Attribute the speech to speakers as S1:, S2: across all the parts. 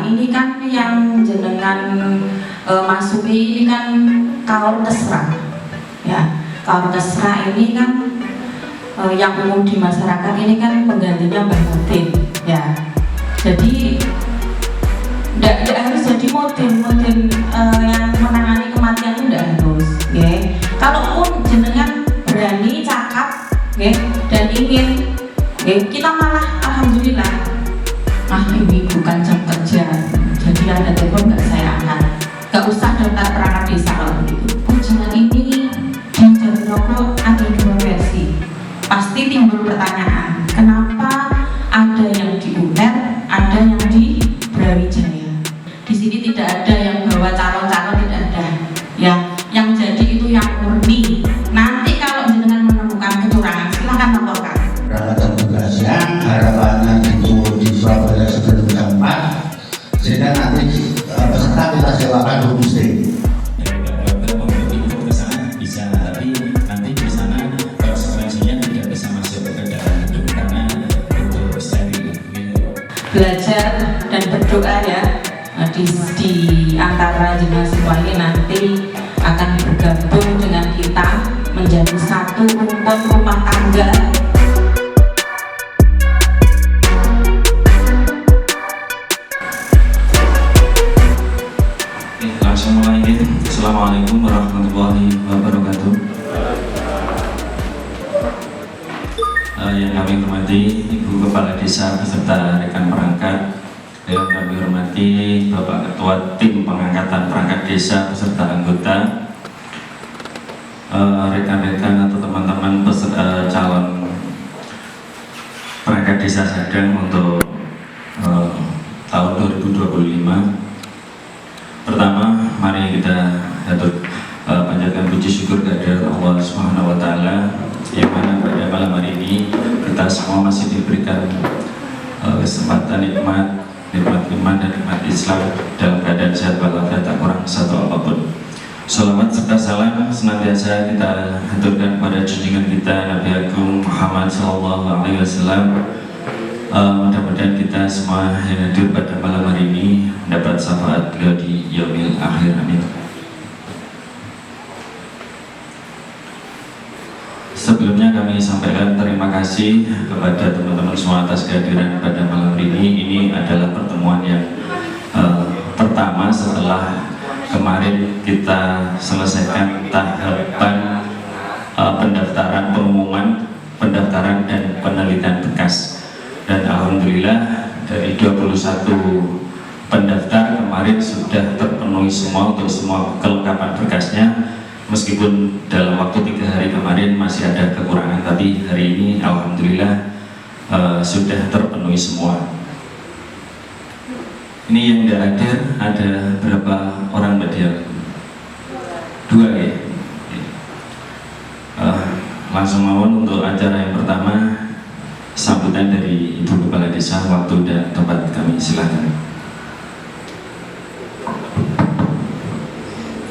S1: ini kan yang jenengan masuki ini kan kaur kesra, ya. Kaur kesra ini kan yang umum di masyarakat ini kan penggantinya Mbah Mutin, ya. Jadi tidak harus jadi model yang menangani kematian itu tidak harus, ya. Kalaupun jenengan berani cakap, ya, dan ingin, ya, kita malah alhamdulillah, ini bukan jam kerja, jadi ada telepon nggak saya angkat, nggak usah daftar perangkat desa kalau begitu. Ujian ini di Jatirogo ada 2 versi. Pasti timbul pertanyaan, kenapa ada yang di UNER, ada yang di Brawijaya? Di sini tidak ada yang bawa calon-calon, tidak ada. Ya, yang jadi itu yang murni. Nanti kalau jenengan menemukan kecurangan, silahkan laporkan.
S2: Peralatan tugasnya harapannya itu di Surabaya sebelum jam 4, sehingga nanti peserta kita silakan homestay.
S1: Belajar dan berdoa ya, di antara jenazah semua ini nanti akan bergabung dengan kita menjadi satu rumpun rumah tangga.
S3: Langsung mulai ini. Assalamualaikum warahmatullahi wabarakatuh. Yang kami hormati Ibu Kepala Desa beserta rekan perangkat, yang kami hormati Bapak Ketua Tim Pengangkatan Perangkat Desa beserta anggota, rekan-rekan atau teman-teman peserta calon perangkat desa Sadang untuk tahun 2025. Pertama, mari kita panjatkan puji syukur kehadirat Allah Subhanahu wa Ta'ala, yang mana pada malam hari ini kita semua masih diberikan kesempatan nikmat iman dan nikmat Islam dalam keadaan sehat walafiat, tak kurang satu apapun. Salawat serta salam senantiasa kita haturkan pada junjungan kita Nabi Agung Muhammad SAW. Mudah-mudahan kita semua yang hadir pada malam hari ini mendapat syafaat beliau di yaumil akhir, amin. Sebelumnya kami sampaikan terima kasih kepada teman-teman semua atas kehadiran pada malam hari ini. Ini adalah pertemuan yang pertama setelah kemarin kita selesaikan tahapan pendaftaran, pengumuman pendaftaran dan penelitian berkas. Dan alhamdulillah dari 21 pendaftar kemarin sudah terpenuhi semua untuk semua kelengkapan berkasnya. Meskipun dalam waktu 3 hari kemarin masih ada kekurangan, tapi hari ini alhamdulillah sudah terpenuhi semua. Ini yang tidak hadir ada berapa orang Mbak Dian? 2 ya? Langsung mohon untuk acara yang pertama, sambutan dari Ibu Kepala Desa, waktu dan tempat kami silakan.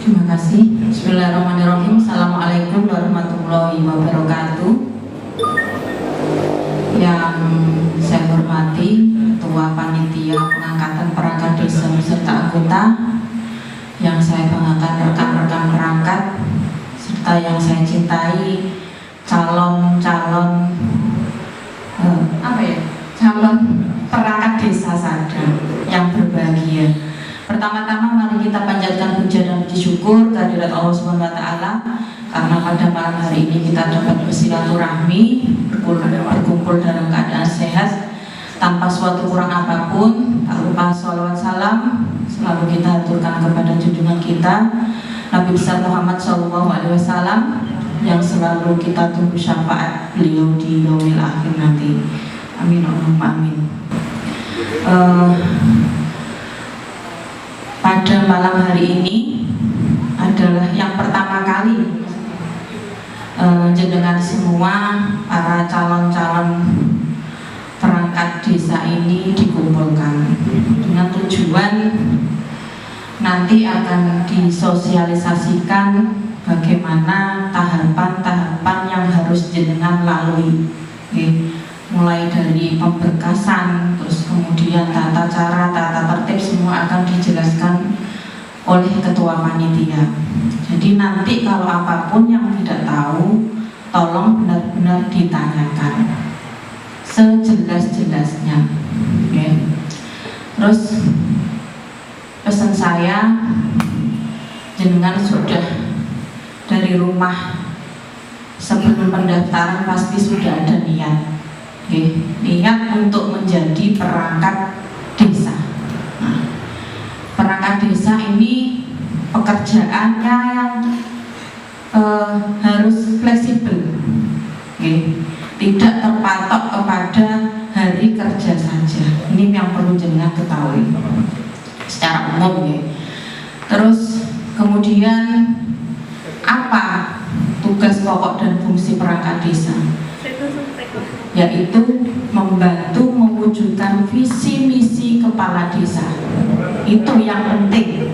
S1: Terima kasih. Bismillahirrahmanirrahim. Assalamualaikum warahmatullahi wabarakatuh. Yang saya hormati Ketua Panitia Pengangkatan Perangkat Desa beserta anggota, yang saya banggakan rekan-rekan perangkat, serta yang saya cintai calon-calon calon perangkat desa Sadang yang berbahagia. Pertama-tama mari kita panjatkan puja dan puji syukur kehadirat Allah Subhanahu wa Ta'ala, karena pada malam hari ini kita dapat bersilaturahmi, berkumpul dalam keadaan sehat tanpa suatu kurang apapun. Tak lupa sholawat salam selalu kita aturkan kepada junjungan kita Nabi besar Muhammad SAW, yang selalu kita tunggu syafaat beliau di yaumil akhir nanti. Amin, amin. Pada malam hari ini adalah yang pertama kali jenengan semua para calon-calon perangkat desa ini dikumpulkan dengan tujuan nanti akan disosialisasikan bagaimana tahapan-tahapan yang harus jenengan lalui, mulai dari pemberkasan, terus kemudian tata cara, tata tertib semua akan dijelaskan oleh ketua panitia. Jadi nanti kalau apapun yang tidak tahu, tolong benar-benar ditanyakan sejelas-jelasnya. Oke. Terus pesan saya, jenengan sudah dari rumah sebelum pendaftaran pasti sudah ada niat. Oke. Niat untuk menjadi perangkat desa. Nah, perangkat desa ini pekerjaannya yang harus fleksibel, tidak terpatok kepada hari kerja saja. Ini yang perlu jenengan ketahui secara umum. Terus kemudian apa tugas pokok dan fungsi perangkat desa? Yaitu membantu mewujudkan visi misi kepala desa. Itu yang penting.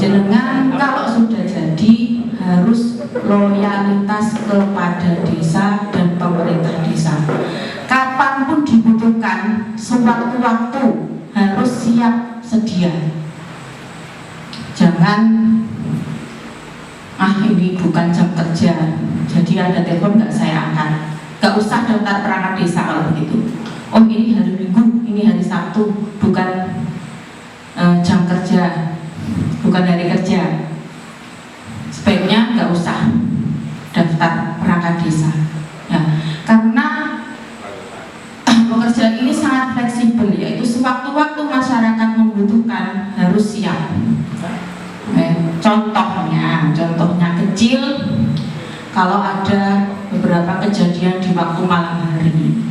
S1: Jenengan kalau sudah jadi harus loyalitas kepada desa dan pemerintah desa. Kapanpun dibutuhkan, sewaktu-waktu harus siap sedia. Jangan ini bukan jam kerja, jadi ada telepon nggak saya angkat. Nggak usah daftar perangkat desa kalau begitu. Oh ini hari Minggu, ini hari Sabtu, bukan jam kerja, bukan hari kerja. Sebaiknya nggak usah daftar perangkat desa, ya, karena pekerjaan ini sangat fleksibel, yaitu sewaktu-waktu masyarakat membutuhkan harus siap. Contohnya kecil, kalau ada beberapa kejadian di waktu malam hari,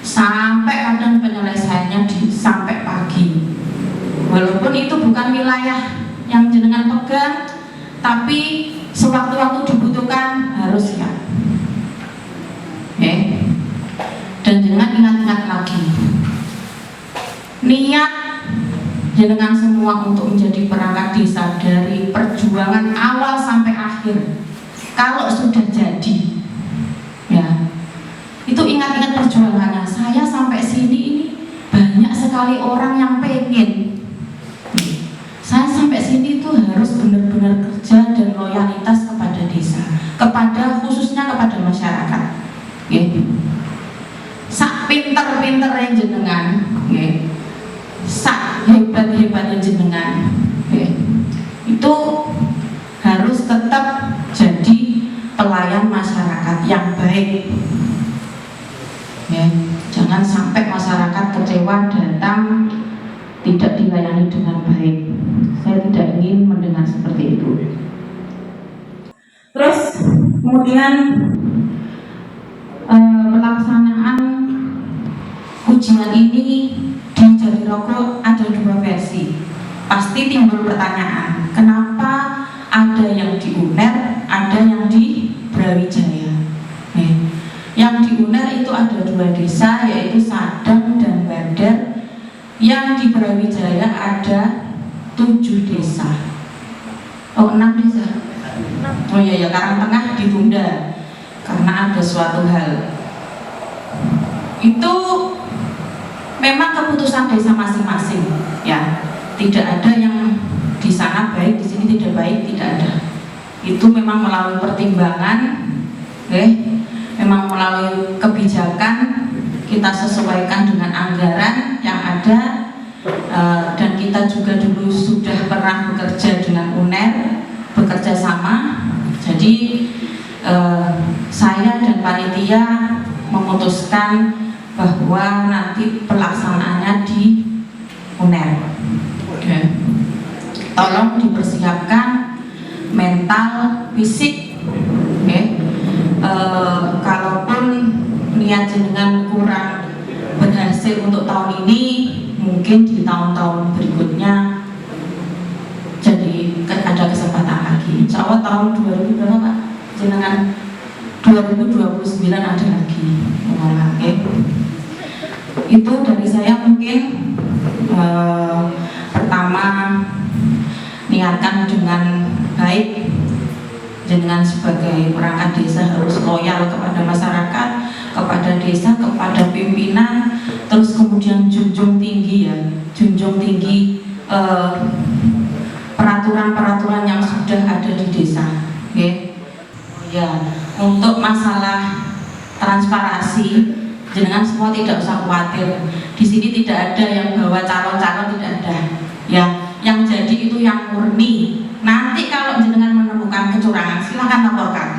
S1: sampai kadang penyelesaiannya sampai pagi. Walaupun itu bukan wilayah yang jenengan pegang, tapi sewaktu-waktu dibutuhkan harus siap. Dan jenengan ingat-ingat lagi, niat jenengan semua untuk menjadi perangkat desa dari perjuangan awal sampai akhir. Kalau sudah jadi, ya, itu ingat-ingat perjuangannya. Saya sampai sini ini banyak sekali orang yang pengen. Saya sampai sini itu harus benar-benar kerja dan loyalitas kepada desa, kepada khususnya kepada masyarakat. Sak pinter-pinter yang jenengan, sak hebat-hebatnya jenengan, itu harus tetap jadi pelayan masyarakat yang baik. Jangan sampai masyarakat kecewa datang tidak dilayani dengan baik. Saya tidak ingin mendengar seperti itu. Terus kemudian pelaksanaan ujian ini di Jatirogo ada dua versi. Pasti timbul pertanyaan, kenapa ada yang di UNER, ada yang di Brawijaya? Yang di UNER itu ada dua desa, yaitu Sadang dan Badar. Yang di Brawijaya ada 7 desa. Oh, 6 desa. Oh iya, Karangtengah ditunda karena ada suatu hal. Itu memang keputusan desa masing-masing, ya. Tidak ada yang di sana baik, di sini tidak baik, tidak ada. Itu memang melalui pertimbangan, memang melalui kebijakan, kita sesuaikan dengan anggaran yang ada, dan kita juga dulu sudah pernah bekerja dengan UNER, bekerja sama. Jadi saya dan panitia memutuskan bahwa nanti pelaksanaannya di UNER. Tolong dipersiapkan mental, fisik. Kalaupun niat jenengan kurang berhasil untuk tahun ini, mungkin di tahun-tahun berikutnya jadi ada kesempatan lagi. Insya Allah tahun 2000 berapa Pak? Jenengan 2029 ada lagi. Itu dari saya mungkin. Pertama, niatkan dengan baik. Jenengan sebagai perangkat desa harus loyal kepada masyarakat, kepada desa, kepada pimpinan. Terus peraturan-peraturan yang sudah ada di desa. Okay. Ya, untuk masalah transparansi, jenengan semua tidak usah khawatir. Di sini tidak ada yang bawa calon-calon, tidak ada. Ya, yang jadi itu yang murni. Nanti kalau jenengan menemukan kecurangan, silahkan laporkan.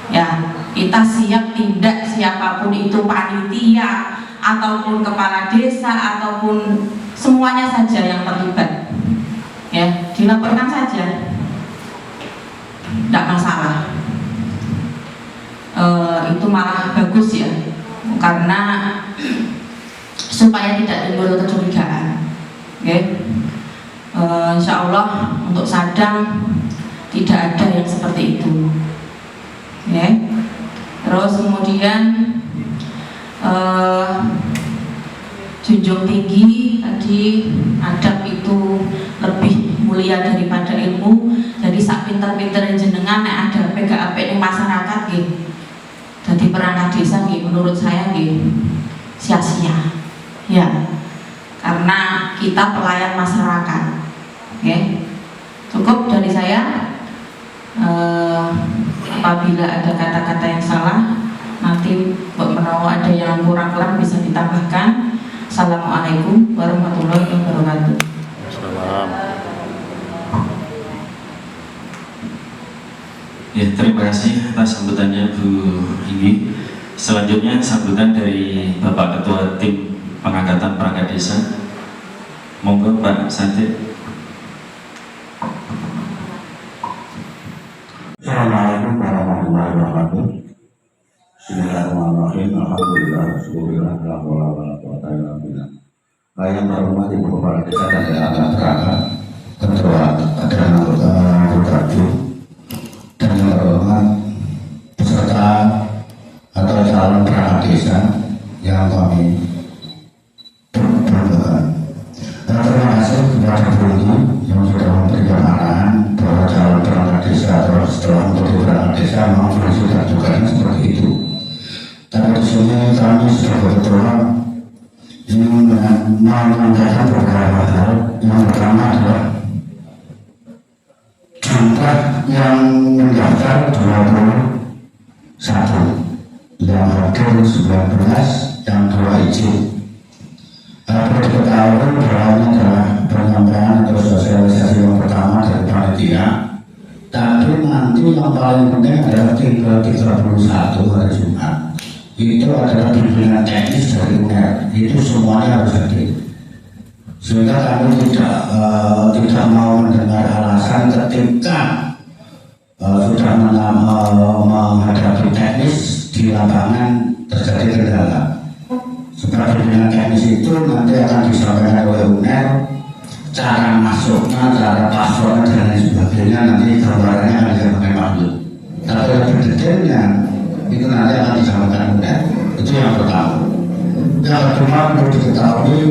S1: Ya, kita siap tindak siapapun itu, panitia ataupun kepala desa ataupun semuanya saja yang terlibat. Ya, dilaporkan saja. Tidak masalah. Itu malah bagus ya, karena supaya tidak timbul kecurigaan. Okay. Insya Allah untuk Sadang tidak ada yang seperti itu. Okay. Terus kemudian junjung tinggi tadi, adab itu lebih mulia daripada ilmu. Jadi sak pinter-pinter jenengan nek ada PGAP ning masyarakat nggih. Jadi perangkat desa nggih menurut saya nggih sia-sia. Ya. Karena kita pelayan masyarakat. Oke. Cukup dari saya. Apabila ada kata-kata yang salah, nanti Mbak Menawa ada yang kurang bisa ditambahkan. Assalamualaikum warahmatullahi wabarakatuh.
S3: Ya, terima kasih atas sambutannya Bu Inggi. Selanjutnya sambutan dari Bapak Ketua Tim Pengangkatan Perangkat Desa. Monggo Pak Santi.
S2: Assalamualaikum warahmatullahi wabarakatuh. Bismillahirrahmanirrahim. Alhamdulillah, syukurillah, la haula wala quwwata illa billah. Yang terhormat Ibu Kepala Desa dan Anak Perangkat, Ketua dan anggota dan yang terhormat peserta atau calon perangkat desa yang kami banggakan. Terima kasih kepada Bu Inggi yang sudah memberikan arahan bahwa calon perangkat desa atau setelah menjadi perangkat desa memang sudah tugasnya seperti itu. Tapi di sini kami sudah berdoa ingin menyampaikan beberapa hal. Yang pertama adalah jumlah yang mendaftar 21, yang hadir 19, yang 2 izin. Perlu diketahui bahwa ini adalah penyampaian atau sosialisasi yang pertama dari panitia. Tapi nanti yang paling penting adalah tinggal 31 hari Jumat. Itu adalah pimpinan teknis dari UNER. Itu semuanya harus hadir. Sehingga kami tidak mau mendengar alasan ketika sudah menghadapi teknis di lapangan terjadi kendala. Sebab pimpinan teknis itu nanti akan disampaikan oleh UNER, cara masuknya, cara passwordnya dan lain sebagainya, nanti gambarannya akan disampaikan Mahmud. Tapi lebih detailnya itu nanti akan disampaikan UNER. Itu yang pertama. Yang kedua perlu diketahui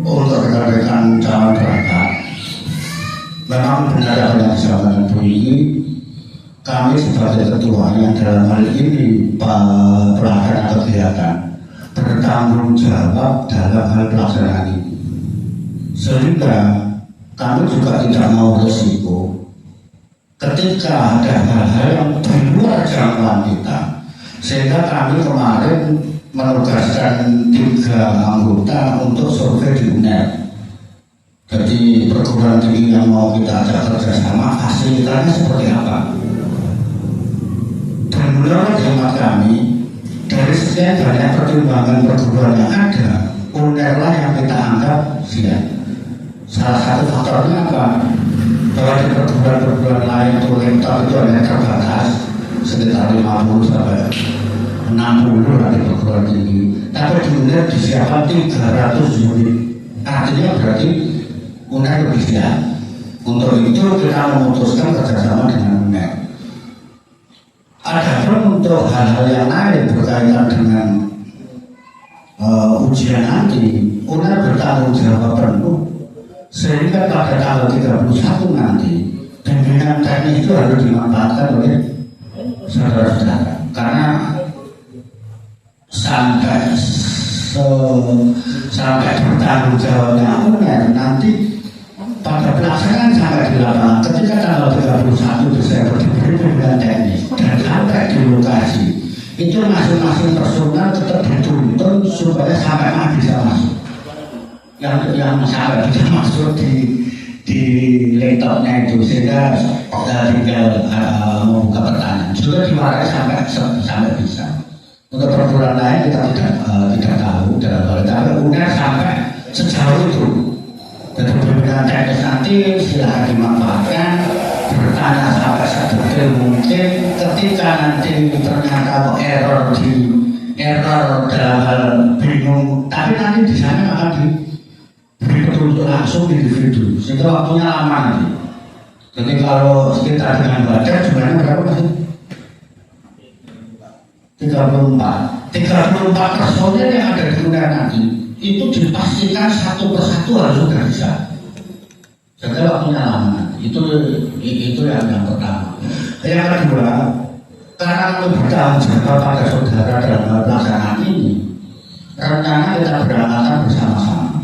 S2: untuk rekan-rekan calon perangkat, memang benar apa yang disampaikan Bu Inggi. Kami sebagai ketuanya dalam hal ini pelaksanaan kegiatan bertanggung jawab dalam hal pelaksanaan ini, sehingga kami juga tidak mau resiko ketika ada hal-hal yang di luar jangkauan kita. Sehingga kami kemarin menugaskan 3 anggota untuk survei di UNER. Jadi perguruan tinggi yang mau kita ajak kerjasama, fasilitasnya seperti apa. Dan menurut hemat kami, dari sekian banyak pertimbangan perguruan yang ada, UNER lah yang kita anggap siap. Salah satu faktornya apa? Bahwa di perguruan-perguruan lain itu hanya terbatas sekitar 50 sampai 60 dari perguruan tinggi. Tapi di UNER disiapkan 300 unit. Artinya berarti UNER lebih siap. Untuk itu kita memutuskan kerjasama dengan UNER. Adapun untuk hal-hal yang lain berkaitan dengan ujian nanti, UNER bertanggung jawab penuh. Sehingga pada tanggal 31 nanti, pimpinan teknis itu harus dimanfaatkan oleh saudara-saudara. Karena sampai bertanggung jawabnya UNER nanti pada pelaksanaan sampai di lapangan ketika tanggal 31 Desember diberi pimpinan teknis dan sampai di lokasi itu masing-masing personal tetap dituntun supaya sampai bisa masuk yang sampai bisa masuk di laptopnya itu sehingga tinggal membuka pertanyaan juga diwarai sampai bisa. Untuk peraturan lain kita tidak tahu dalam hal tapi udah sampai sejauh itu. Jadi pimpinan teknis nanti silahkan dimanfaatkan bertanya sampai sedetail mungkin ketika nanti ternyata error dalam hal bingung tapi nanti di sana akan diberi petunjuk langsung individu sehingga waktunya lama nanti. Jadi kalau kita dengan baca jumlahnya berapa masih? 34 personil yang ada di dunia nanti itu dipastikan satu persatu harus sudah bisa. Jadi waktunya lama. Itu yang pertama. Yang kedua, karena untuk bertanggung jawab pada saudara dalam pelaksanaan ini, rencana kita berangkatkan bersama-sama.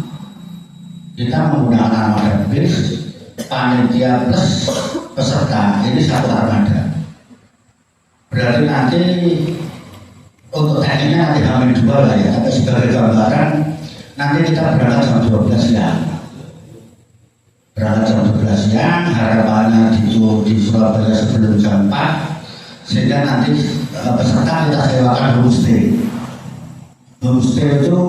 S2: Kita menggunakan armada bis, panitia plus peserta ini satu armada. Berarti nanti untuk tekniknya nanti hamil 2 lah ya, tapi sebagai gambaran nanti kita berangkat jam 12 siang. Berangkat jam 12 siang, harapannya di Surabaya sebelum jam 4 sehingga nanti peserta kita sewakan homestay. Homestay itu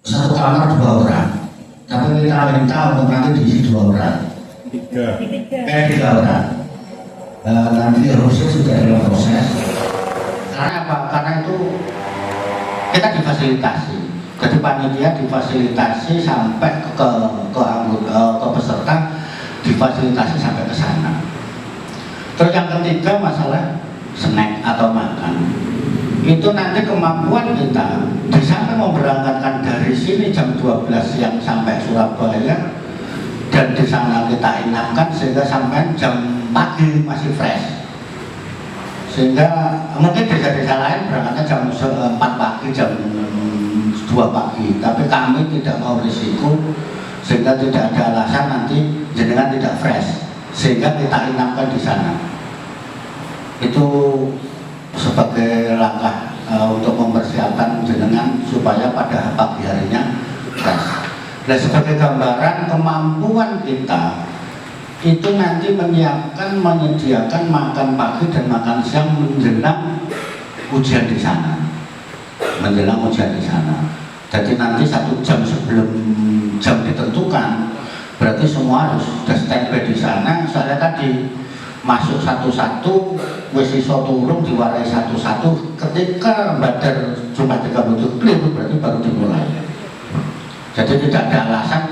S2: satu kamar 2 orang, tapi kita minta untuk nanti diisi 2 orang. 3 orang. Nanti homestay sudah dalam proses. Karena apa? Karena itu kita difasilitasi. Jadi panitia difasilitasi sampai ke peserta difasilitasi sampai ke sana. Terus yang ketiga masalah snack atau makan. Itu nanti kemampuan kita di sana memberangkatkan dari sini jam 12 siang sampai Surabaya dan di sana kita inapkan sehingga sampai jam pagi masih fresh. Sehingga mungkin desa-desa lain berangkatnya jam 4 pagi, jam 2 pagi, tapi kami tidak mau risiko sehingga tidak ada alasan nanti jenengan tidak fresh sehingga kita inapkan di sana. Itu sebagai langkah untuk mempersiapkan jenengan supaya pada pagi harinya fresh. Dan sebagai gambaran kemampuan kita itu nanti menyediakan makan pagi dan makan siang menjelang ujian di sana. Jadi nanti 1 jam sebelum jam ditentukan, berarti semua harus sudah standby di sana. Saya tadi masuk satu-satu, wis iso turun diwarai satu-satu. Ketika badar cuma 30 clear, berarti baru dimulai. Jadi tidak ada alasan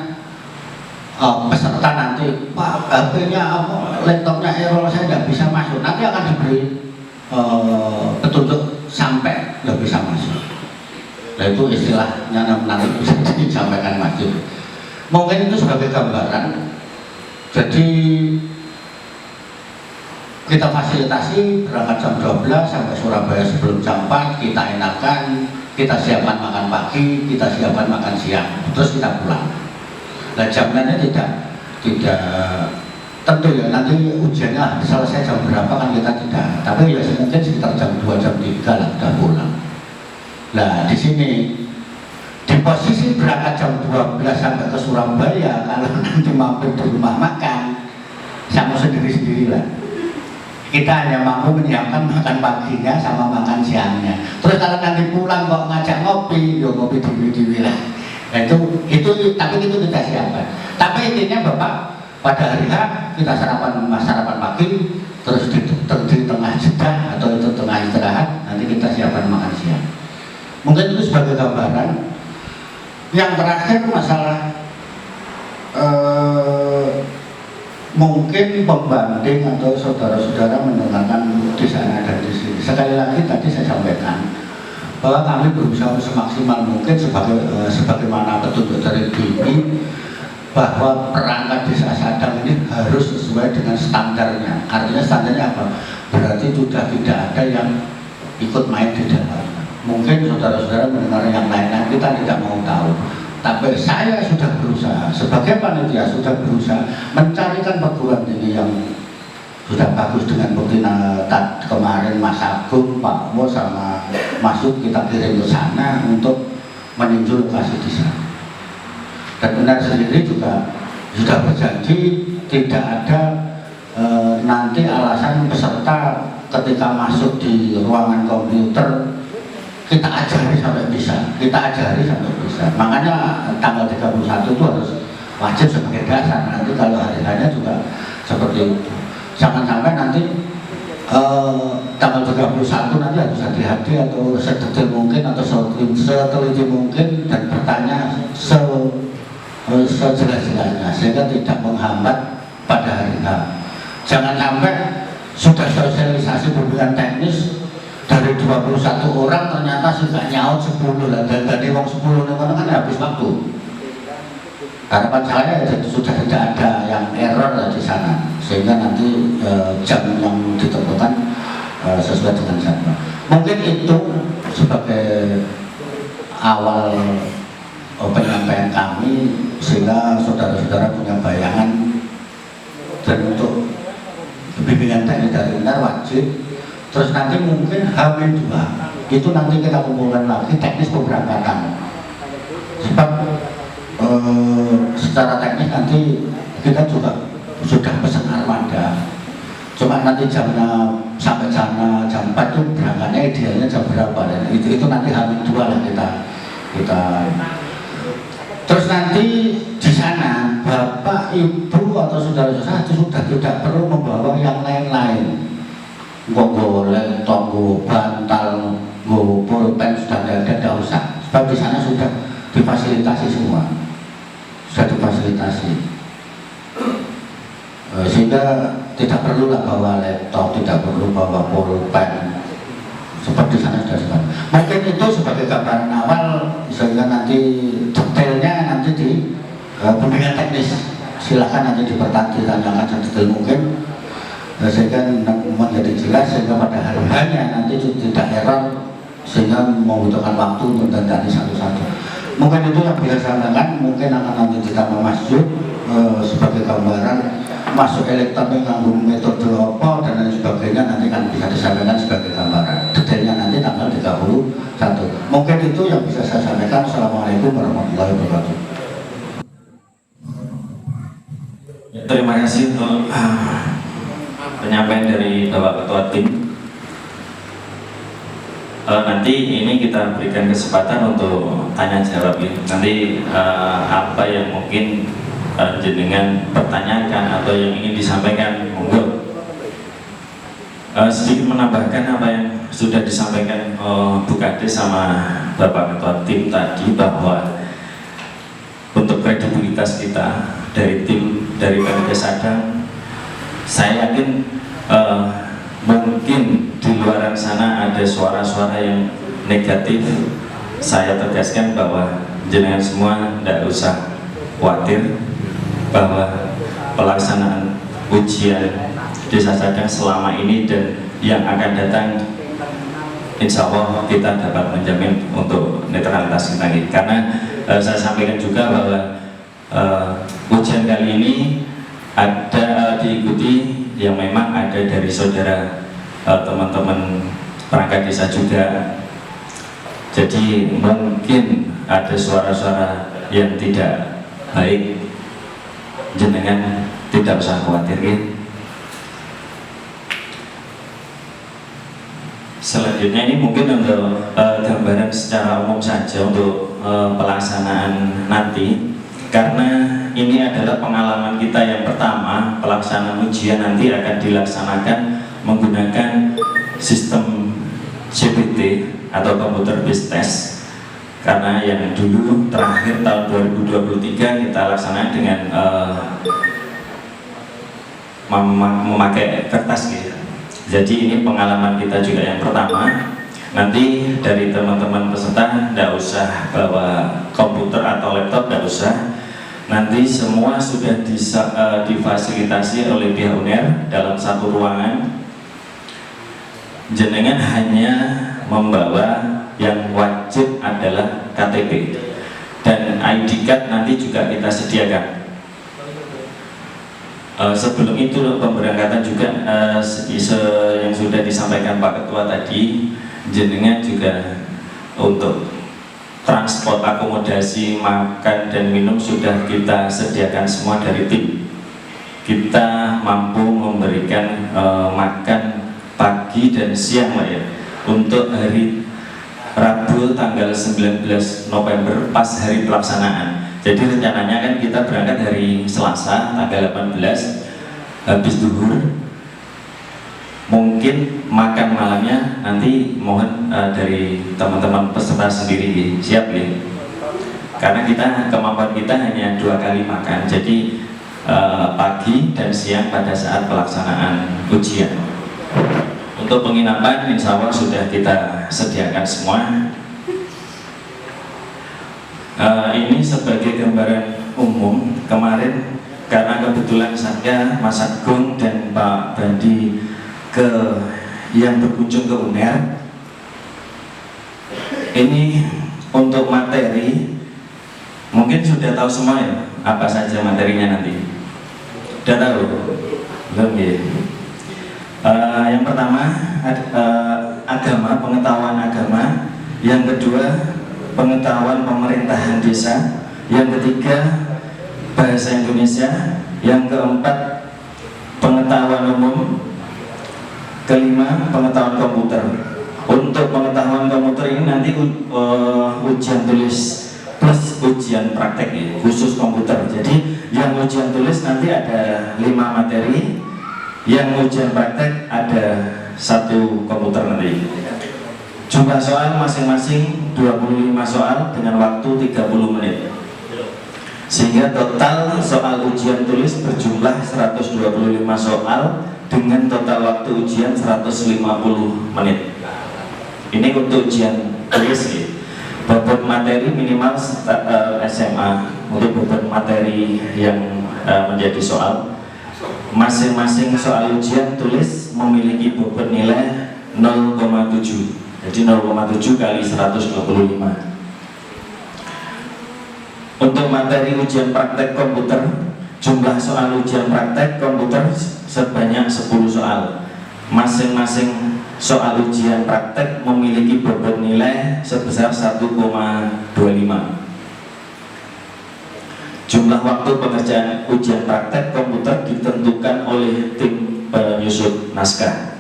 S2: peserta nanti, Pak, HP-nya laptopnya error, saya tidak bisa masuk. Nanti akan diberi petunjuk sampai tidak bisa masuk. Nah itu istilahnya nanti bisa disampaikan masjid. Mungkin itu sebagai gambaran. Jadi kita fasilitasi berangkat jam 12 sampai Surabaya sebelum jam 4, kita enakan, kita siapkan makan pagi, kita siapkan makan siang, terus kita pulang. Nah jamnya tidak tentu ya, nanti ujiannya selesai jam berapa kan kita tidak, tapi ya mungkin sekitar jam 2, jam 3 lah sudah pulang. Nah di sini di posisi berangkat jam 12 sampai ke Surabaya, kalau nanti mampir di rumah makan sama sendiri-sendirilah. Kita hanya mampu menyiapkan makan paginya sama makan siangnya. Terus kalau nanti pulang kok ngajak ngopi, ya ngopi dewi-dewi lah. Nah, itu tapi itu kita siapkan. Tapi intinya Bapak pada hari H kita sarapan pagi, terus di tengah jeda atau itu tengah istirahat nanti kita siapkan makan siang. Mungkin itu sebagai gambaran. Yang terakhir masalah mungkin pembanding atau saudara-saudara mendengarkan di sana dan di sini. Sekali lagi tadi saya sampaikan bahwa kami berusaha semaksimal mungkin sebagaimana petunjuk dari BIMI bahwa perangkat desa Sadang ini harus sesuai dengan standarnya. Artinya standarnya apa? Berarti sudah tidak ada yang ikut main di dalam. Mungkin saudara-saudara mendengar yang lain-lain, kita tidak mau tahu. Tapi saya sudah berusaha, sebagai panitia sudah berusaha mencarikan perguruan tinggi yang sudah bagus dengan bukti kemarin Mas Agung, Pak Mo sama Masuk kita kirim ke sana untuk meninjau lokasi di sana. Dan benar sendiri juga sudah berjanji tidak ada nanti alasan peserta ketika masuk di ruangan komputer kita ajari sampai bisa, makanya tanggal 31 itu harus wajib sebagai dasar. Nanti kalau hari-harinya juga seperti itu, jangan sampai nanti tanggal 31 nanti harus hati-hati atau sedetail mungkin atau seteliti mungkin dan bertanya sejelas-jelasnya sehingga tidak menghambat pada hari H. Jangan sampai sudah sosialisasi pembimbingan teknis dari 21 orang ternyata sudah nyaut 10 lah, dan dari wong 10 orang kan habis waktu. Harapan saya sudah tidak ada yang error di sana sehingga nanti jam yang ditentukan sesuai dengan jadwal. Mungkin itu sebagai awal penyampaian kami sehingga saudara-saudara punya bayangan. Dan untuk bimbingan teknis dari UNER wajib. Terus nanti mungkin H-2 itu nanti kita kumpulkan lagi teknis pemberangkatan. Sebab secara teknis nanti kita juga sudah pesan armada. Cuma nanti jamnya sampai jam 4 itu berangkatnya idealnya jam berapa, dan itu nanti H-2 lah kita. Terus nanti di sana Bapak, Ibu atau saudara-saudara sudah tidak perlu membawa yang lain-lain. Nggo laptop, nggo bantal, nggo pulpen sudah tidak usah. Sebab di sana sudah difasilitasi semua, sehingga tidak perlulah bawa laptop, tidak perlu bawa pulpen. Sebab di sana sudah. Mungkin itu sebagai gambaran awal sehingga nanti detailnya nanti di pembimbingan teknis. Silakan nanti ditanyakan sedetail mungkin. Sehingga menjadi jelas sehingga pada hari-harinya nanti tidak error sehingga membutuhkan waktu untuk mendandani satu-satu. Mungkin itu yang bisa saya sampaikan. Mungkin akan nanti ditambah masuk sebagai gambaran masuk elektronik nganggung metode apa dan lain sebagainya nanti kan bisa disampaikan sebagai gambaran. Detailnya nanti tanggal 31. Mungkin itu yang bisa saya sampaikan. Assalamualaikum warahmatullahi wabarakatuh.
S3: Terima kasih untuk penyampaian dari Bapak Ketua Tim. Nanti ini kita berikan kesempatan untuk tanya jawab ya. Nanti apa yang mungkin jenengan pertanyakan atau yang ingin disampaikan, monggo. Sedikit menambahkan apa yang sudah disampaikan Bu Kades sama Bapak Ketua Tim tadi, bahwa untuk kredibilitas kita dari tim dari Panitia Sadang, saya yakin mungkin di luar sana ada suara-suara yang negatif. Saya tegaskan bahwa jenengan semua tidak usah khawatir bahwa pelaksanaan ujian Desa Sadang selama ini dan yang akan datang, insya Allah kita dapat menjamin untuk netralitas kita. Karena saya sampaikan juga bahwa ujian kali ini ada diikuti yang memang ada dari saudara teman-teman perangkat desa juga. Jadi mungkin ada suara-suara yang tidak baik, jenengan tidak usah khawatir ya. Selanjutnya ini mungkin untuk gambaran secara umum saja untuk pelaksanaan nanti, karena ini adalah pengalaman kita yang pertama. Pelaksanaan ujian nanti akan dilaksanakan menggunakan sistem CBT atau computer based test, karena yang dulu terakhir tahun 2023 kita laksanakan dengan memakai kertas gitu. Jadi ini pengalaman kita juga yang pertama. Nanti dari teman-teman peserta tidak usah bawa komputer atau laptop, tidak usah. Nanti semua sudah difasilitasi oleh pihak UNER dalam satu ruangan. Jenengan hanya membawa yang wajib adalah KTP, dan ID card nanti juga kita sediakan. Sebelum itu pemberangkatan juga yang sudah disampaikan Pak Ketua tadi, jenengan juga untuk transport, akomodasi, makan dan minum sudah kita sediakan semua dari tim. Kita mampu memberikan makan pagi dan siang Pak ya, untuk hari Rabu tanggal 19 November pas hari pelaksanaan. Jadi rencananya kan kita berangkat hari Selasa tanggal 18 habis duhur. Mungkin makan malamnya nanti mohon dari teman-teman peserta sendiri, siap ya? Karena kita kemampuan kita hanya 2 kali makan, jadi pagi dan siang pada saat pelaksanaan ujian. Untuk penginapan insya Allah sudah kita sediakan semua. Ini sebagai gambaran umum kemarin, karena kebetulan saya, Mas Agung dan Pak Bandi yang berkunjung ke UNER. Ini untuk materi mungkin sudah tahu semua ya, apa saja materinya nanti. Sudah tahu? Belum ya? Yang pertama agama, pengetahuan agama. Yang kedua pengetahuan pemerintahan desa. Yang ketiga bahasa Indonesia. Yang keempat pengetahuan umum. Kelima pengetahuan komputer. Untuk pengetahuan komputer ini nanti ujian tulis plus ujian praktek ya, khusus komputer. Jadi yang ujian tulis nanti ada 5 materi, yang ujian praktek ada 1 komputer nanti. Jumlah soal masing-masing 25 soal dengan waktu 30 menit. Sehingga total soal ujian tulis berjumlah 125 soal dengan total waktu ujian 150 menit. Ini untuk ujian tulis ya. Bobot materi minimal SMA. Untuk bobot materi yang menjadi soal, masing-masing soal ujian tulis memiliki bobot nilai 0,7. Jadi 0,7 kali 125. Untuk materi ujian praktek komputer, jumlah soal ujian praktek komputer sebanyak 10 soal. Masing-masing soal ujian praktek memiliki bobot nilai sebesar 1,25. Jumlah waktu pengerjaan ujian praktek komputer ditentukan oleh tim penyusun naskah.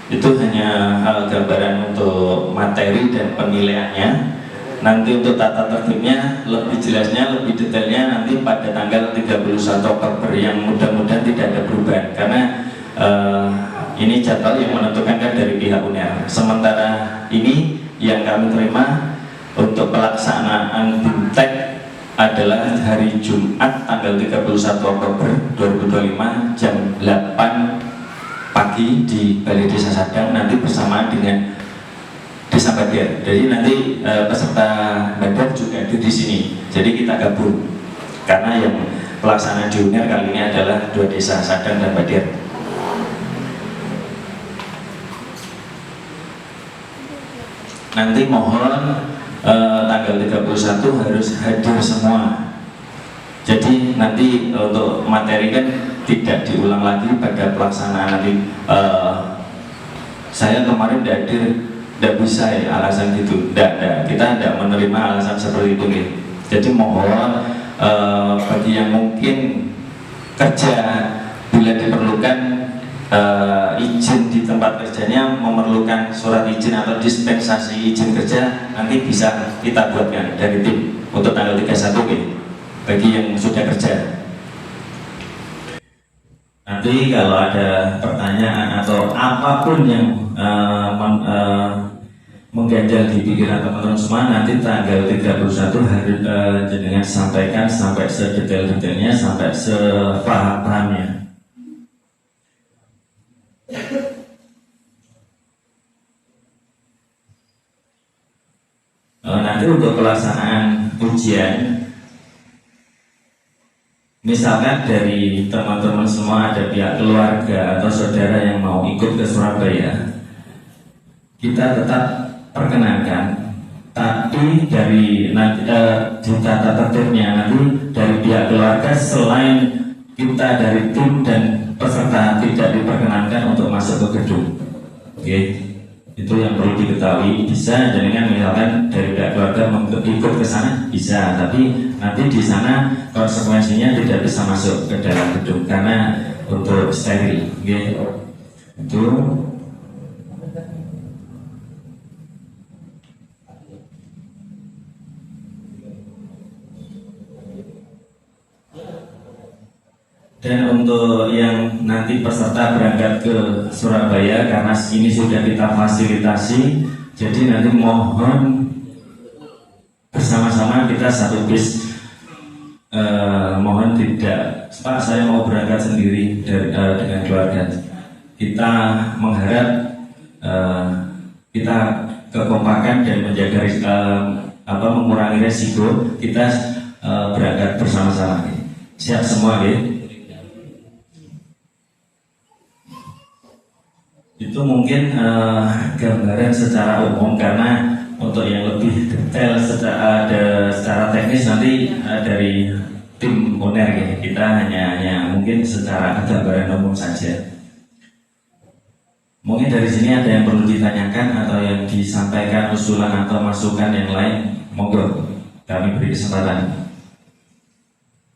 S3: Itu hanya gambaran untuk materi dan penilaiannya. Nanti untuk tata tertibnya lebih jelasnya, lebih detailnya nanti pada tanggal 31 Oktober yang mudah-mudahan tidak ada perubahan, karena ini jadwal yang menentukan kan dari pihak UNER. Sementara ini yang kami terima untuk pelaksanaan BIMTEK adalah hari Jumat tanggal 31 Oktober 2025 jam 8 pagi di Balai Desa Sadang, nanti bersamaan dengan Desa Badiar. Jadi nanti peserta Badiar juga ada di sini. Jadi kita gabung karena yang pelaksanaan di UNER kali ini adalah 2 desa, Sadang dan Badiar. Nanti mohon tanggal 31 harus hadir semua. Jadi nanti untuk materi kan tidak diulang lagi pada pelaksanaan nanti. Saya kemarin tidak hadir, tidak bisa ya, alasan gitu. Tidak, kita tidak menerima alasan seperti itu ya. Jadi mohon bagi yang mungkin kerja, bila diperlukan izin di tempat kerjanya, memerlukan surat izin atau dispensasi izin kerja, nanti bisa kita buatkan dari tim untuk tanggal 31 ya, bagi yang sudah kerja. Nanti kalau ada pertanyaan atau apapun yang mengganjal di pikiran teman-teman semua, nanti tanggal 31 harus jenengan sampaikan sampai sedetail-detailnya, sampai sepaham-pahamnya. Nanti untuk pelaksanaan ujian, misalkan dari teman-teman semua ada pihak keluarga atau saudara yang mau ikut ke Surabaya, kita tetap perkenankan, tapi nanti dari di tata tertibnya nanti dari pihak keluarga selain kita dari tim dan peserta tidak diperkenankan untuk masuk ke gedung. Oke, itu yang perlu diketahui. Bisa dengan misalkan dari pihak keluarga ikut ke sana bisa, tapi nanti di sana konsekuensinya tidak bisa masuk ke dalam gedung karena untuk steril. Oke, itu. Dan untuk yang nanti peserta berangkat ke Surabaya, karena ini sudah kita fasilitasi, jadi nanti mohon bersama-sama kita satu bis. Mohon tidak, Pak, saya mau berangkat sendiri dengan keluarga. Kita mengharap kita kekompakan dan menjaga mengurangi resiko. Kita berangkat bersama-sama. Siap semua, ya? Itu mungkin gambaran secara umum, karena untuk yang lebih detail secara teknis nanti dari tim owner ya. Kita hanya mungkin secara gambaran umum saja. Mungkin dari sini ada yang perlu ditanyakan atau yang disampaikan usulan atau masukan yang lain, monggo kami beri kesempatan.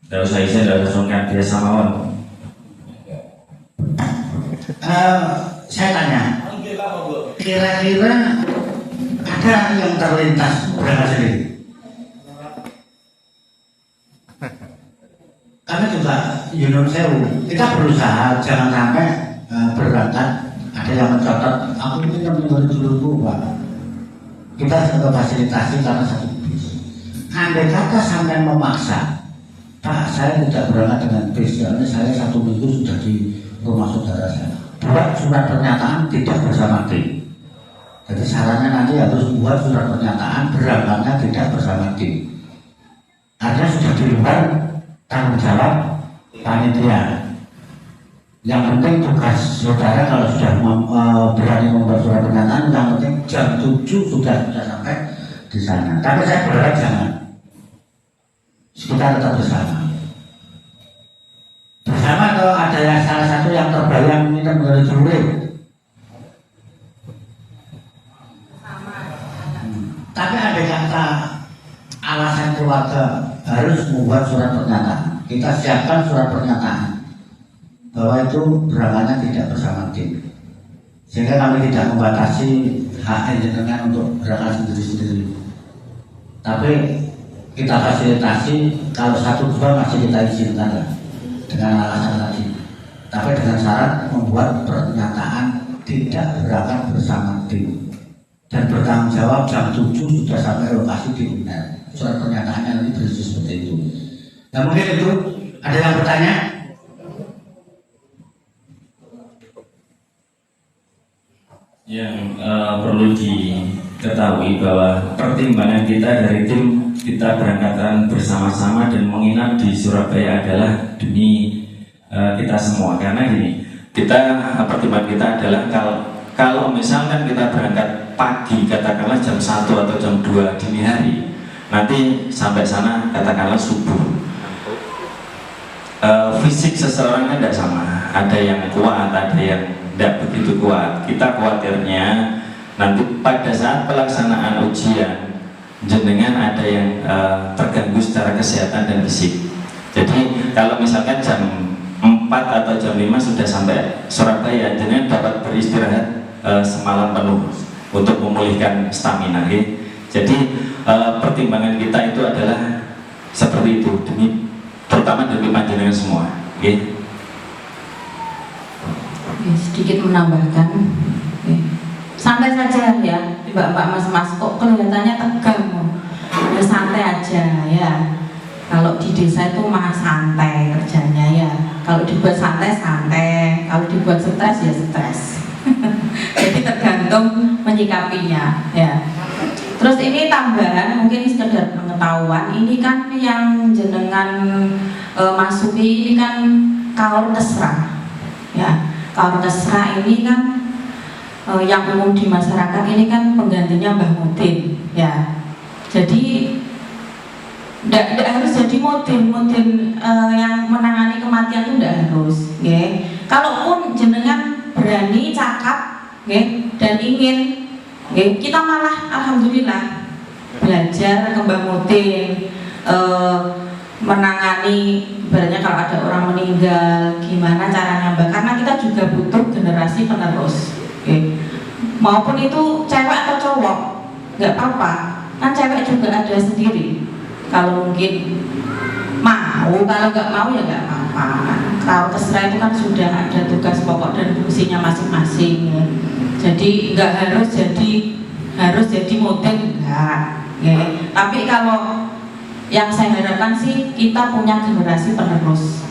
S3: Tidak usah saya tidak usah sungkan, biasa mawon.
S2: Saya tanya, kira-kira ada yang terlintas berangkat sendiri? Karena juga Yunus Sewu, kita berusaha jangan sampai berangkat ada yang mencatat aku ini teman dulu Pak. Kita fasilitasi karena satu bis. Andai kata sampai memaksa, Pak, saya tidak berangkat dengan bis, karena saya 1 minggu sudah di rumah saudara saya. Buat surat pernyataan tidak bersama tim. Jadi sarannya nanti harus buat surat pernyataan berangkatnya tidak bersama tim. Artinya sudah di luar tanggung jawab panitia. Yang penting tugas saudara kalau sudah berani membuat surat pernyataan, yang penting jam 7 sudah sampai di sana. Tapi saya berharap jangan. Kita tetap bersama. Bersama atau ada yang salah satu yang terbayang ini menjadi juri. Tapi ada kata alasan keluarga harus membuat surat pernyataan. Kita siapkan surat pernyataan bahwa itu berangkatnya tidak bersama tim, sehingga kami tidak membatasi hak jenengan untuk berangkat sendiri-sendiri. Tapi kita fasilitasi kalau 1-2 masih kita izinkan lah dengan alasan tadi. Tapi dengan syarat membuat pernyataan tidak berangkat bersama tim dan bertanggung jawab jam 7 sudah sampai lokasi di UNER. Surat pernyataannya nanti berisi seperti itu. Nah mungkin itu ada yang bertanya?
S3: Yang perlu diketahui bahwa pertimbangan kita dari tim kita berangkatan bersama-sama dan menginap di Surabaya adalah demi kita semua. Karena gini, pertimbangan kita adalah kalau misalkan kita berangkat pagi, katakanlah jam 1 atau jam 2 dini hari, nanti sampai sana katakanlah subuh. Fisik seseorang kan tidak sama, ada yang kuat, ada yang tidak begitu kuat. Kita khawatirnya nanti pada saat pelaksanaan ujian jenengan ada yang terganggu secara kesehatan dan fisik. Jadi kalau misalkan jam 4 atau jam 5 sudah sampai Surabaya, jenengan dapat beristirahat semalam penuh untuk memulihkan stamina. Okay? Jadi pertimbangan kita itu adalah seperti itu, terutama demi panjenengan semua. Okay?
S1: Sedikit menambahkan, santai saja ya, mbak-mbak, mas-mas, kok kelihatannya tegang, ya santai aja ya. Kalau di desa itu mah santai kerjanya ya. Kalau dibuat santai, santai. Kalau dibuat stres ya stres. Jadi tergantung menyikapinya ya. Terus ini tambahan mungkin sekedar pengetahuan. Ini kan yang jenengan masuki ini kan kaur kesra ya. Kaur kesra ini kan yang umum di masyarakat ini kan penggantinya Mbah Mudin ya. Jadi tidak harus jadi model yang menangani kematian itu tidak harus, ya. Kalaupun jenengan berani cakap, ya, dan ingin, ya, kita malah alhamdulillah belajar kembang mutin, menangani, ibaratnya kalau ada orang meninggal, gimana caranya Mbak? Karena kita juga butuh generasi penerus, ya. Maupun itu cewek atau cowok, nggak apa-apa, kan cewek juga ada sendiri. Kalau mungkin mau, kalau nggak mau ya nggak apa-apa. Kalau terserah itu kan sudah ada tugas pokok dan fungsinya masing-masing, ya. Jadi nggak harus jadi model, enggak, ya. Tapi kalau yang saya harapkan sih kita punya generasi penerus.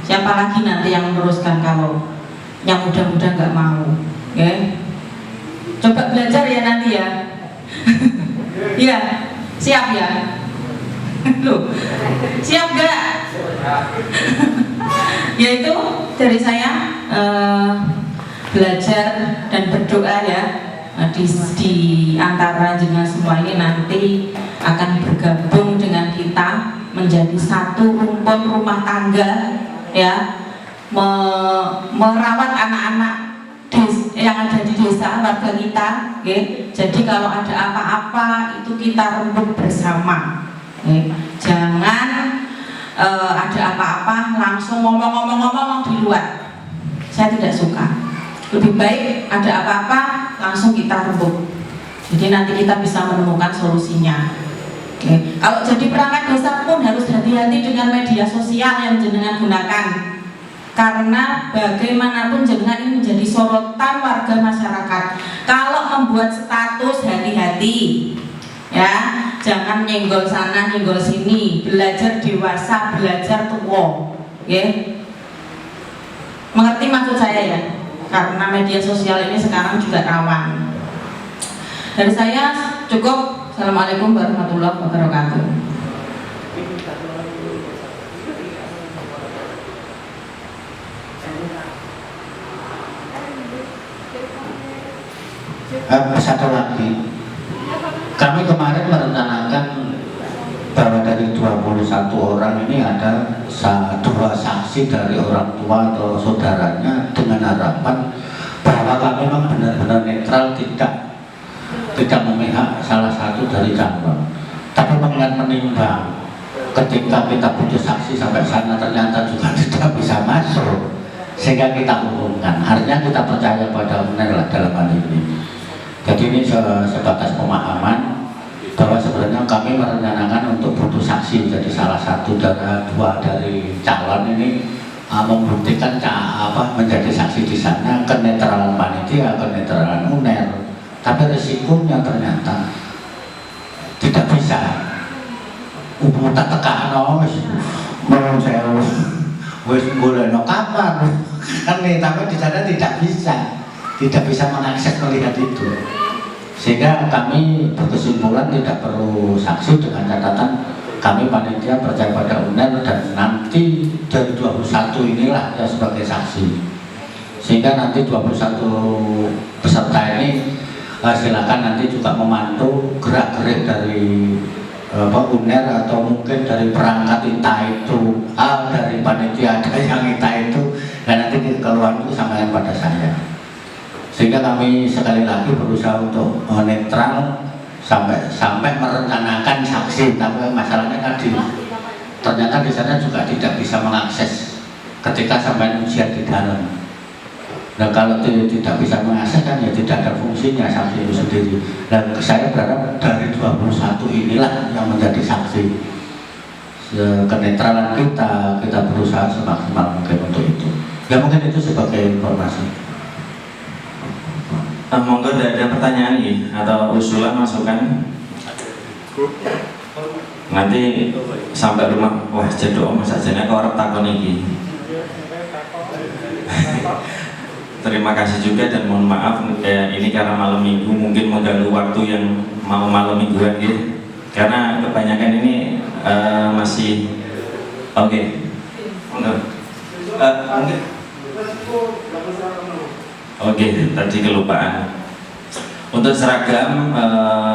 S1: Siapa lagi nanti yang meneruskan kalau yang muda-muda nggak mau, ya. Coba belajar ya nanti ya. Iya, siap ya. Loh, siap gak? Yaitu dari saya belajar dan berdoa ya, di antara jenengan semua ini nanti akan bergabung dengan kita menjadi satu rumpun rumah tangga, ya, merawat anak-anak yang ada di desa warga kita, ya. Jadi kalau ada apa-apa itu kita rembuk bersama. Jangan ada apa-apa langsung ngomong di luar. Saya tidak suka. Lebih baik ada apa-apa langsung kita rembuk. Jadi nanti kita bisa menemukan solusinya. Kalau jadi perangkat desa pun harus hati-hati dengan media sosial yang jenengan gunakan. Karena bagaimanapun jenengan ini menjadi sorotan warga masyarakat. Kalau membuat status hati-hati, ya, jangan nyenggol sana nyenggol sini, belajar dewasa, belajar tua, ya. Mengerti maksud saya ya? Karena media sosial ini sekarang juga rawan. Dari saya cukup. Assalamualaikum warahmatullahi wabarakatuh.
S2: Satu lagi, kami kemarin merencanakan bahwa dari 21 orang ini ada 2 saksi dari orang tua atau saudaranya, dengan harapan bahwa kami memang benar-benar netral, tidak memihak salah satu dari calon. Tapi mengingat menimbang ketika kita butuh saksi sampai sana ternyata juga tidak bisa masuk, sehingga kita umumkan. Artinya kita percaya pada UNER dalam hal ini. Jadi ini sebatas pemahaman bahwa sebenarnya kami merencanakan untuk butuh saksi. Jadi salah satu dari 2 dari calon ini membuktikan menjadi saksi di sana, kenetralan panitia, kenetralan UNER. Tapi risikonya ternyata tidak bisa. Tak tekan mau saya wis golekno kapan kan nih, tapi di sana tidak bisa mengakses melihat itu, sehingga kami berkesimpulan tidak perlu saksi dengan catatan kami panitia percaya pada UNER dan nanti dari 21 inilah ya sebagai saksi, sehingga nanti 21 peserta ini silakan nanti juga memantau gerak-gerik dari UNER atau mungkin dari perangkat entah itu dari panitia ada yang entah itu, dan nanti keluar itu sampaikan pada saya. Sehingga kami sekali lagi berusaha untuk netral sampai merencanakan saksi. Tapi masalahnya tadi ternyata di sana juga tidak bisa mengakses ketika sampai ujian di dalam. Nah kalau tidak bisa mengakses kan ya tidak ada fungsinya saksi itu sendiri. Dan saya berharap dari 21 inilah yang menjadi saksi. Kenetralan kita berusaha semaksimal mungkin untuk itu. Ya mungkin itu sebagai informasi.
S3: Monggo ada pertanyaan nih atau usulan masukan. Nanti sampai rumah, wah jedok mas sajane kok arep takon iki. Terima kasih juga dan mohon maaf ini karena malam minggu mungkin mengganggu waktu yang mau malam mingguan gitu. Karena kebanyakan ini masih oke. Mungkin Oke, tadi kelupaan. Untuk seragam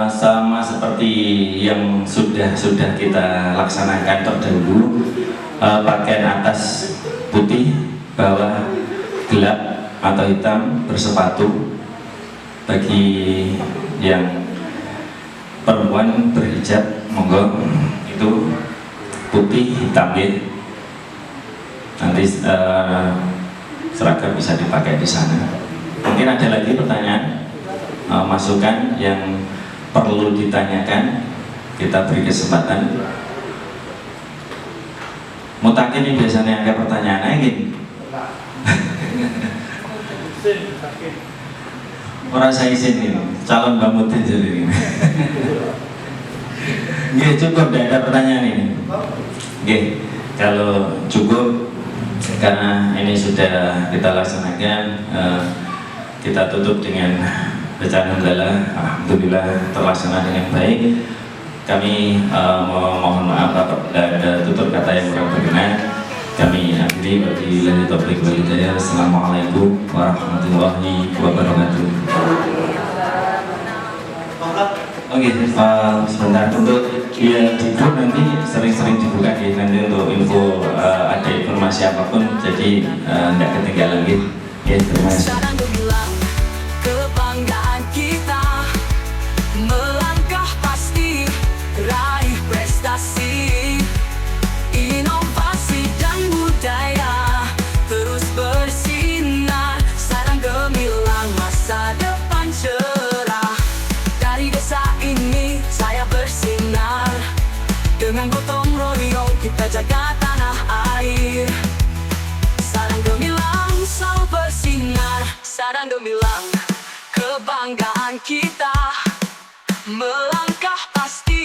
S3: sama seperti yang sudah kita laksanakan terdahulu, pakaian atas putih, bawah gelap atau hitam bersepatu. Bagi yang perempuan berhijab, monggo itu putih hitam ya. Nanti seragam bisa dipakai di sana. Mungkin ada lagi pertanyaan, masukan yang perlu ditanyakan, kita beri kesempatan. Mutakin ini biasanya ada pertanyaan lagi. Orang saya izin ini, calon Mbak Mutin jadi ini. Oke, cukup, tidak ada pertanyaan ini. Oke, kalau cukup, karena ini sudah kita laksanakan, kita tutup dengan bacaan hamdalah. Alhamdulillah terlaksana dengan baik. Kami mohon maaf apabila ada tutur kata yang kurang berkenan. Kami akhiri wabillahi taufiq wal hidayah. Assalamualaikum warahmatullahi wabarakatuh. Oke, sebentar untuk ya di grup nanti sering-sering dibuka ya, nanti untuk info ada informasi apapun, jadi tidak ketinggalan gitu. Ya, terima kasih.
S4: Kebanggaan kita melangkah pasti raih prestasi, inovasi dan budaya terus bersinar. Sarang gemilang masa depan cerah. Dari desa ini saya bersinar, dengan gotong royong kita jaga tanah air. Sarang gemilang selalu bersinar, sarang gemilang kebanggaan kita melangkah pasti.